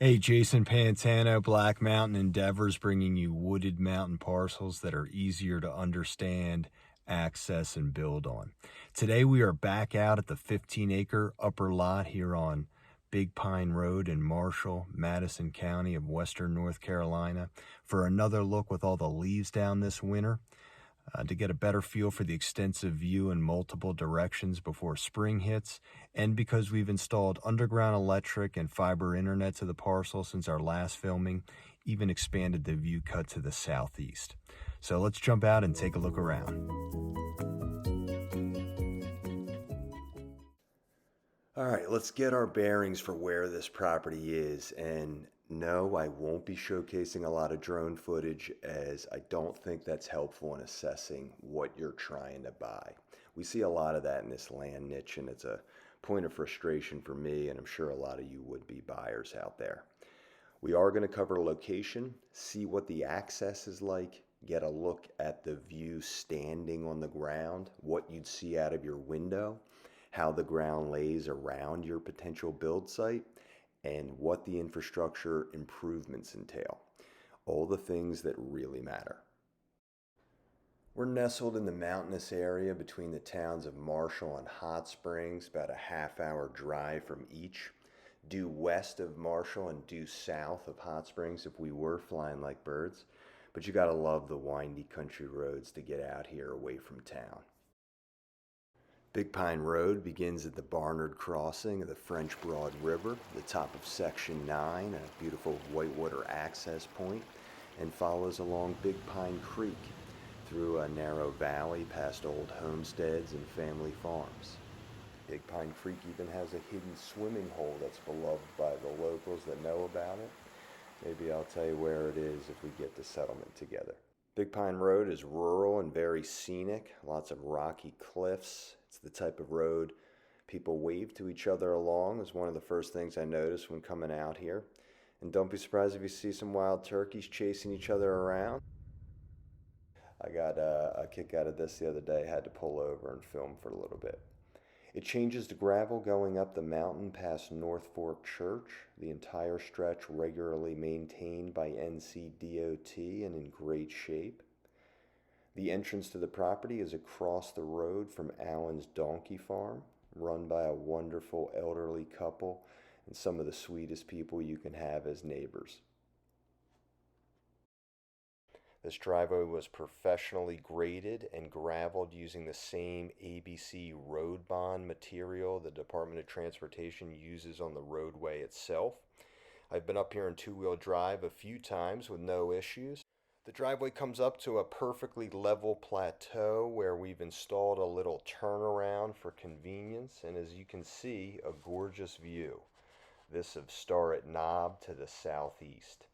Hey, Jason Pantano, Black Mountain Endeavors, bringing you wooded mountain parcels that are easier to understand, access, and build on. Today we are back out at the 15-acre upper lot here on Big Pine Road in Marshall, Madison County of Western North Carolina for another look with all the leaves down this winter. To get a better feel for the extensive view in multiple directions before spring hits, and because we've installed underground electric and fiber internet to the parcel since our last filming, even expanded the view cut to the southeast. So let's jump out and take a look around. All right, let's get our bearings for where this property is. And no, I won't be showcasing a lot of drone footage as I don't think that's helpful in assessing what you're trying to buy. We see a lot of that in this land niche, and it's a point of frustration for me, and I'm sure a lot of you would-be buyers out there. We are going to cover location, see what the access is like, get a look at the view standing on the ground, what you'd see out of your window, how the ground lays around your potential build site, and what the infrastructure improvements entail. All the things that really matter. We're nestled in the mountainous area between the towns of Marshall and Hot Springs, about a half-hour drive from each. Due west of Marshall and due south of Hot Springs if we were flying like birds. But you gotta love the windy country roads to get out here away from town. Big Pine Road begins at the Barnard crossing of the French Broad River, the top of Section 9, a beautiful whitewater access point, and follows along Big Pine Creek through a narrow valley past old homesteads and family farms. Big Pine Creek even has a hidden swimming hole that's beloved by the locals that know about it. Maybe I'll tell you where it is if we get to settlement together. Big Pine Road is rural and very scenic, lots of rocky cliffs. It's the type of road people wave to each other along is one of the first things I noticed when coming out here. And don't be surprised if you see some wild turkeys chasing each other around. I got a kick out of this the other day, had to pull over and film for a little bit. It changes to gravel going up the mountain past North Fork Church, the entire stretch regularly maintained by NCDOT and in great shape. The entrance to the property is across the road from Allen's Donkey Farm, run by a wonderful elderly couple and some of the sweetest people you can have as neighbors. This driveway was professionally graded and graveled using the same ABC road bond material the Department of Transportation uses on the roadway itself. I've been up here in two-wheel drive a few times with no issues. The driveway comes up to a perfectly level plateau where we've installed a little turnaround for convenience, and as you can see, a gorgeous view. This of Starrett Knob to the southeast.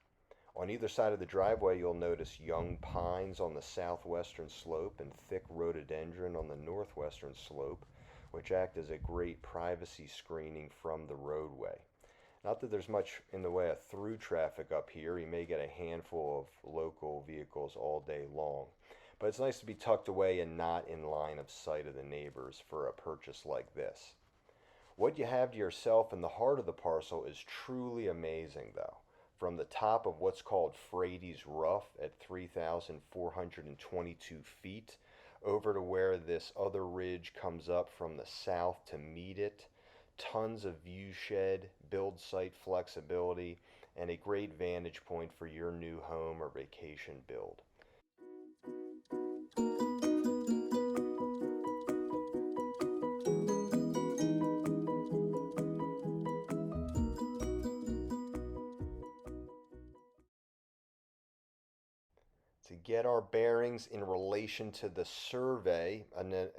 On either side of the driveway, you'll notice young pines on the southwestern slope and thick rhododendron on the northwestern slope, which act as a great privacy screening from the roadway. Not that there's much in the way of through traffic up here. You may get a handful of local vehicles all day long. But it's nice to be tucked away and not in line of sight of the neighbors for a purchase like this. What you have to yourself in the heart of the parcel is truly amazing, though. From the top of what's called Frady's Ruff at 3,422 feet over to where this other ridge comes up from the south to meet it. Tons of view shed, build site flexibility, and a great vantage point for your new home or vacation build. To get our bearings in relation to the survey,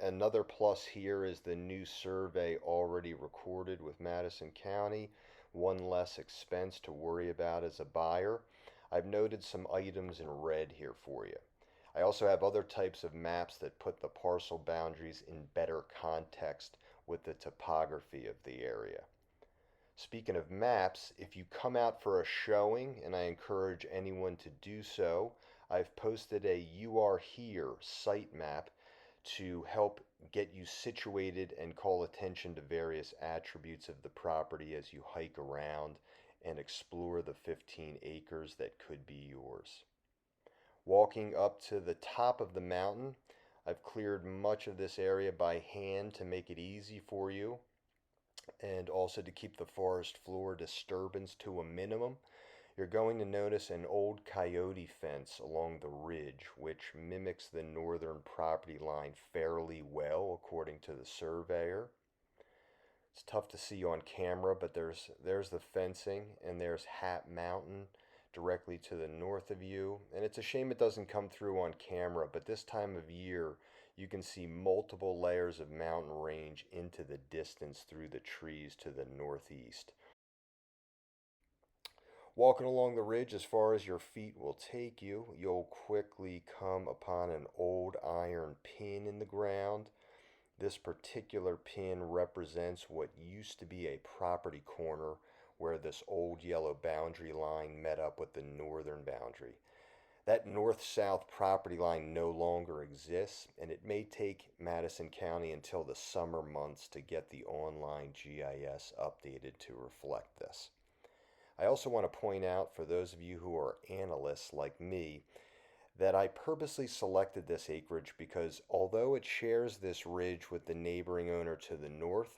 another plus here is the new survey already recorded with Madison County, one less expense to worry about as a buyer. I've noted some items in red here for you. I also have other types of maps that put the parcel boundaries in better context with the topography of the area. Speaking of maps, if you come out for a showing, and I encourage anyone to do so, I've posted a You Are Here site map to help get you situated and call attention to various attributes of the property as you hike around and explore the 15 acres that could be yours. Walking up to the top of the mountain, I've cleared much of this area by hand to make it easy for you and also to keep the forest floor disturbance to a minimum. You're going to notice an old coyote fence along the ridge, which mimics the northern property line fairly well, according to the surveyor. It's tough to see on camera, but there's the fencing, and there's Hat Mountain directly to the north of you. And it's a shame it doesn't come through on camera, but this time of year you can see multiple layers of mountain range into the distance through the trees to the northeast. Walking along the ridge as far as your feet will take you, you'll quickly come upon an old iron pin in the ground. This particular pin represents what used to be a property corner where this old yellow boundary line met up with the northern boundary. That north-south property line no longer exists, and it may take Madison County until the summer months to get the online GIS updated to reflect this. I also want to point out, for those of you who are analysts like me, that I purposely selected this acreage because although it shares this ridge with the neighboring owner to the north,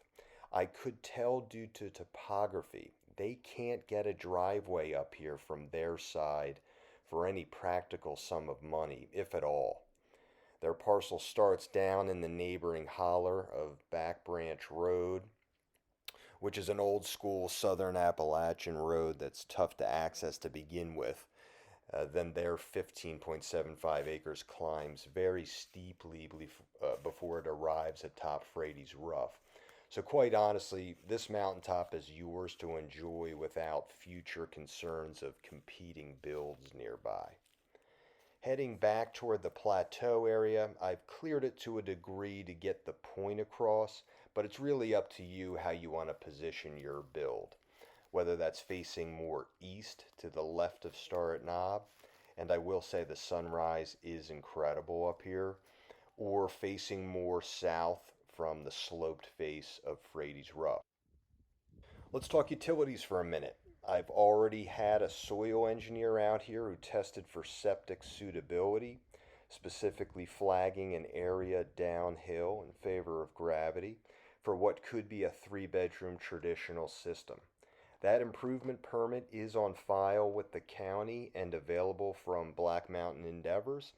I could tell due to topography they can't get a driveway up here from their side for any practical sum of money, if at all. Their parcel starts down in the neighboring holler of Back Branch Road, which is an old school southern Appalachian road that's tough to access to begin with. Then their 15.75 acres climbs very steeply before it arrives at top Frady's Rough. So quite honestly, this mountaintop is yours to enjoy without future concerns of competing builds nearby. Heading back toward the plateau area, I've cleared it to a degree to get the point across, but it's really up to you how you want to position your build. Whether that's facing more east to the left of Starrett Knob, and I will say the sunrise is incredible up here, or facing more south from the sloped face of Frady's Rough. Let's talk utilities for a minute. I've already had a soil engineer out here who tested for septic suitability, specifically flagging an area downhill in favor of gravity for what could be a 3-bedroom traditional system. That improvement permit is on file with the county and available from Black Mountain Endeavors.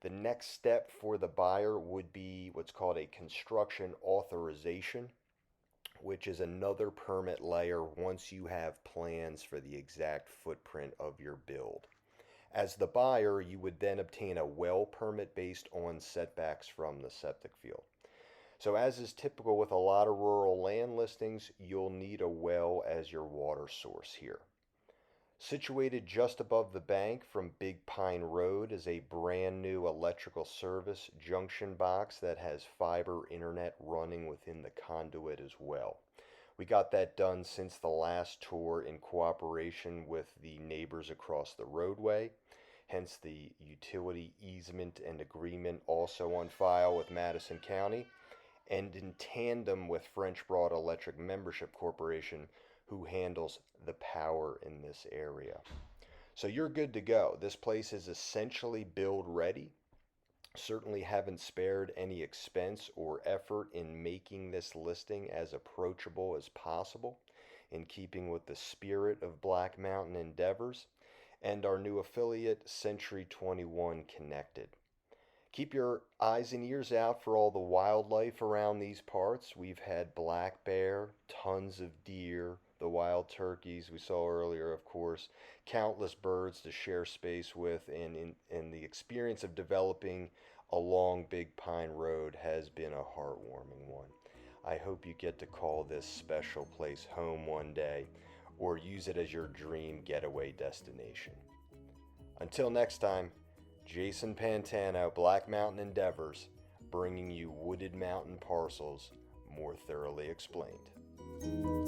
The next step for the buyer would be what's called a construction authorization, which is another permit layer once you have plans for the exact footprint of your build. As the buyer, you would then obtain a well permit based on setbacks from the septic field. So as is typical with a lot of rural land listings, you'll need a well as your water source here. Situated just above the bank from Big Pine Road is a brand new electrical service junction box that has fiber internet running within the conduit as well. We got that done since the last tour in cooperation with the neighbors across the roadway, hence the utility easement and agreement also on file with Madison County, and in tandem with French Broad Electric Membership Corporation, who handles the power in this area. So you're good to go. This place is essentially build ready. Certainly haven't spared any expense or effort in making this listing as approachable as possible, in keeping with the spirit of Black Mountain Endeavors and our new affiliate, Century 21 Connected. Keep your eyes and ears out for all the wildlife around these parts. We've had black bear, tons of deer, the wild turkeys we saw earlier, of course, countless birds to share space with, and the experience of developing along Big Pine Road has been a heartwarming one. I hope you get to call this special place home one day, or use it as your dream getaway destination. Until next time, Jason Pantano, Black Mountain Endeavors, bringing you wooded mountain parcels more thoroughly explained.